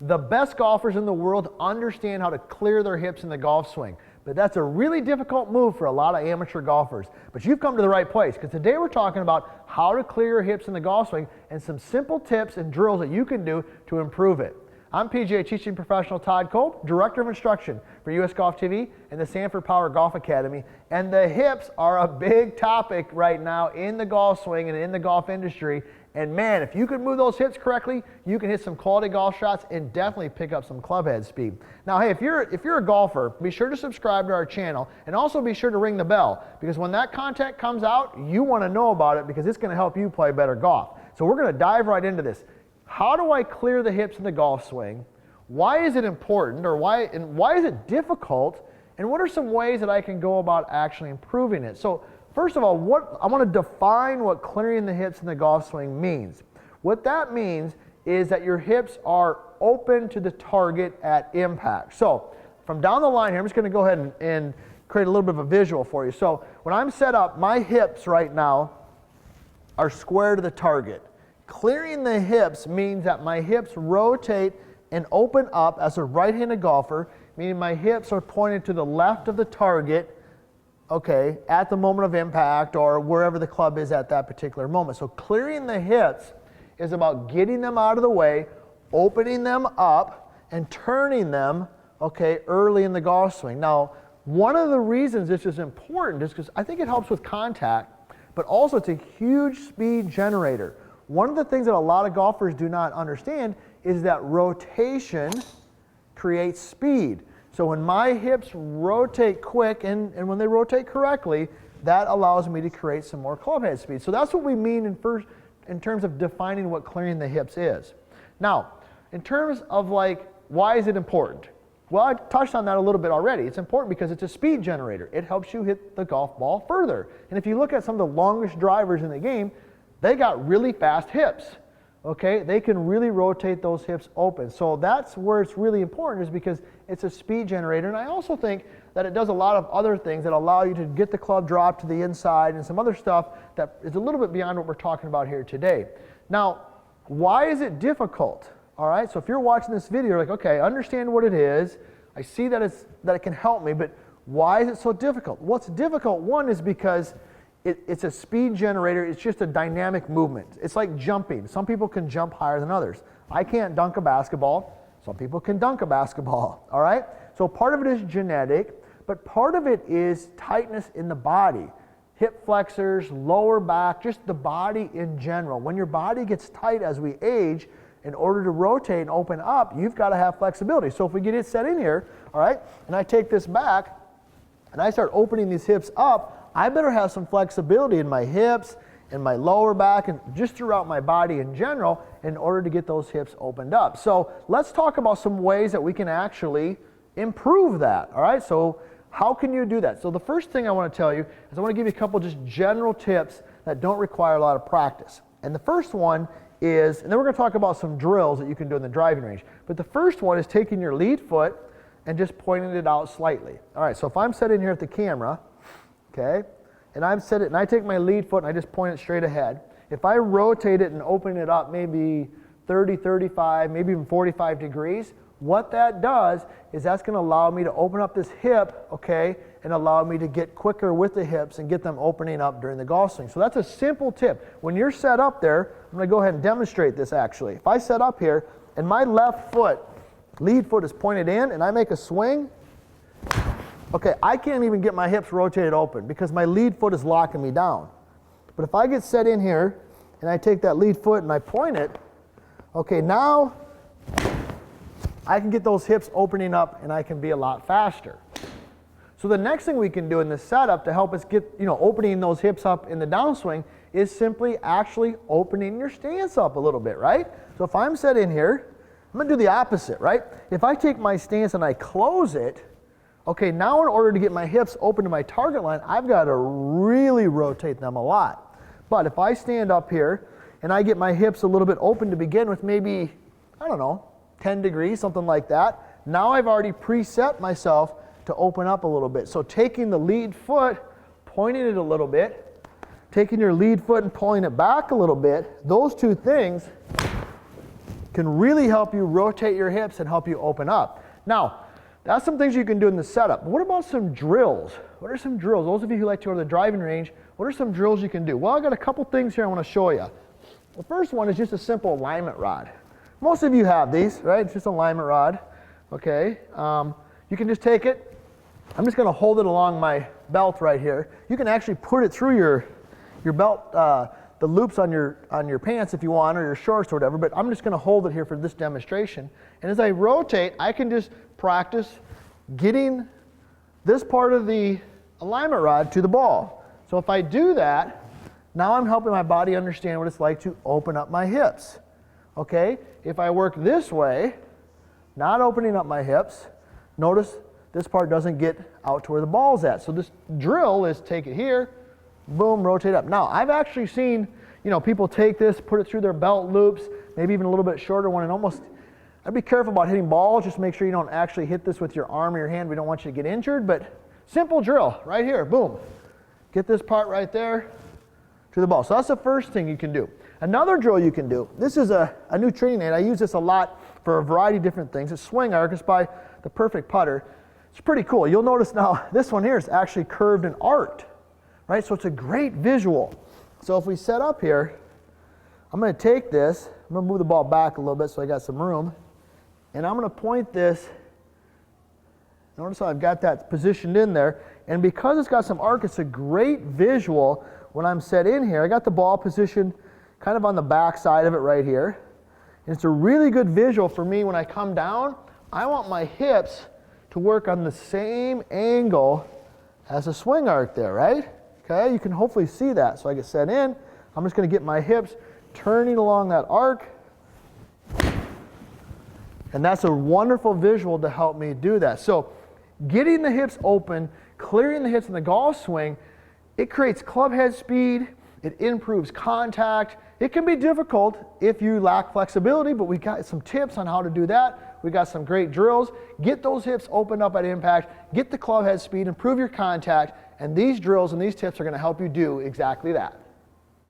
The best golfers in the world understand how to clear their hips in the golf swing. But that's a really difficult move for a lot of amateur golfers. But you've come to the right place, because today we're talking about how to clear your hips in the golf swing and some simple tips and drills that you can do to improve it. I'm PGA teaching professional Todd Kolb, Director of Instruction for US Golf TV and the Sanford Power Golf Academy. And the hips are a big topic right now in the golf swing and in the golf industry. And man, if you can move those hips correctly, you can hit some quality golf shots and definitely pick up some club head speed. Now, hey, if you're a golfer, be sure to subscribe to our channel and also be sure to ring the bell, because when that content comes out, you want to know about it because it's going to help you play better golf. So we're going to dive right into this. How do I clear the hips in the golf swing? Why is it important, or why is it difficult? And what are some ways that I can go about actually improving it? So first of all, I want to define what clearing the hips in the golf swing means. What that means is that your hips are open to the target at impact. So from down the line here, I'm just going to go ahead and create a little bit of a visual for you. So when I'm set up, my hips right now are square to the target. Clearing the hips means that my hips rotate and open up as a right-handed golfer, meaning my hips are pointed to the left of the target, okay, at the moment of impact or wherever the club is at that particular moment. So clearing the hips is about getting them out of the way, opening them up, and turning them, okay, early in the golf swing. Now, one of the reasons this is important is because I think it helps with contact, but also it's a huge speed generator. One of the things that a lot of golfers do not understand is that rotation creates speed. So when my hips rotate quick and when they rotate correctly, that allows me to create some more club head speed. So that's what we mean in terms of defining what clearing the hips is. Now, in terms of like, why is it important? Well, I touched on that a little bit already. It's important because it's a speed generator. It helps you hit the golf ball further. And if you look at some of the longest drivers in the game, they got really fast hips. Okay, they can really rotate those hips open. So that's where it's really important, is because it's a speed generator. And I also think that it does a lot of other things that allow you to get the club drop to the inside and some other stuff that is a little bit beyond what we're talking about here today. Now, why is it difficult? All right, so if you're watching this video, you're like, okay, I understand what it is. I see that it can help me, but why is it so difficult? What's difficult, one, is because it's a speed generator. It's just a dynamic movement. It's like jumping. Some people can jump higher than others. I can't dunk a basketball. Some people can dunk a basketball, all right? So part of it is genetic, but part of it is tightness in the body. Hip flexors, lower back, just the body in general. When your body gets tight as we age, in order to rotate and open up, you've got to have flexibility. So if we get it set in here, all right, and I take this back, and I start opening these hips up, I better have some flexibility in my hips, in my lower back, and just throughout my body in general in order to get those hips opened up. So let's talk about some ways that we can actually improve that, all right? So how can you do that? So the first thing I want to tell you is I want to give you a couple just general tips that don't require a lot of practice. And the first one is, and then we're going to talk about some drills that you can do in the driving range, but the first one is taking your lead foot and just pointing it out slightly. All right, so if I'm sitting here at the camera, okay, and I'm set it, and I take my lead foot and I just point it straight ahead. If I rotate it and open it up maybe 30, 35, maybe even 45 degrees, what that does is that's going to allow me to open up this hip, okay, and allow me to get quicker with the hips and get them opening up during the golf swing. So that's a simple tip. When you're set up there, I'm going to go ahead and demonstrate this actually. If I set up here and my left foot, lead foot is pointed in, and I make a swing, okay, I can't even get my hips rotated open because my lead foot is locking me down. But if I get set in here and I take that lead foot and I point it, okay, now I can get those hips opening up and I can be a lot faster. So the next thing we can do in this setup to help us get, opening those hips up in the downswing is simply actually opening your stance up a little bit, right? So if I'm set in here, I'm going to do the opposite, right? If I take my stance and I close it, okay, now in order to get my hips open to my target line, I've got to really rotate them a lot. But if I stand up here and I get my hips a little bit open to begin with, maybe, I don't know, 10 degrees, something like that, now I've already preset myself to open up a little bit. So taking the lead foot, pointing it a little bit, taking your lead foot and pulling it back a little bit, those two things can really help you rotate your hips and help you open up. Now, that's some things you can do in the setup. But what about some drills? What are some drills? Those of you who like to go to the driving range, what are some drills you can do? Well, I've got a couple things here I want to show you. The first one is just a simple alignment rod. Most of you have these, right? It's just an alignment rod, okay? You can just take it. I'm just going to hold it along my belt right here. You can actually put it through your belt, the loops on your pants if you want, or your shorts or whatever, but I'm just going to hold it here for this demonstration. And as I rotate, I can just practice getting this part of the alignment rod to the ball. So if I do that, now I'm helping my body understand what it's like to open up my hips. Okay? If I work this way, not opening up my hips, notice this part doesn't get out to where the ball's at. So this drill is take it here, boom, rotate up. Now, I've actually seen, people take this, put it through their belt loops, maybe even a little bit shorter one, and almost, I'd be careful about hitting balls. Just make sure you don't actually hit this with your arm or your hand. We don't want you to get injured, but simple drill right here, boom. Get this part right there to the ball. So that's the first thing you can do. Another drill you can do, this is a new training aid. I use this a lot for a variety of different things. It's Swing Arc. It's by the Perfect Putter. It's pretty cool. You'll notice now this one here is actually curved and arced, right? So it's a great visual. So if we set up here, I'm going to take this, I'm going to move the ball back a little bit so I got some room, and I'm going to point this. Notice how I've got that positioned in there, and because it's got some arc, it's a great visual when I'm set in here. I got the ball positioned kind of on the back side of it right here, and it's a really good visual for me when I come down. I want my hips to work on the same angle as a swing arc there, right? Okay, you can hopefully see that. So I get set in, I'm just going to get my hips turning along that arc, and that's a wonderful visual to help me do that. So getting the hips open, clearing the hips in the golf swing, it creates club head speed, it improves contact. It can be difficult if you lack flexibility, but we got some tips on how to do that. We got some great drills. Get those hips opened up at impact, get the club head speed, improve your contact, and these drills and these tips are going to help you do exactly that.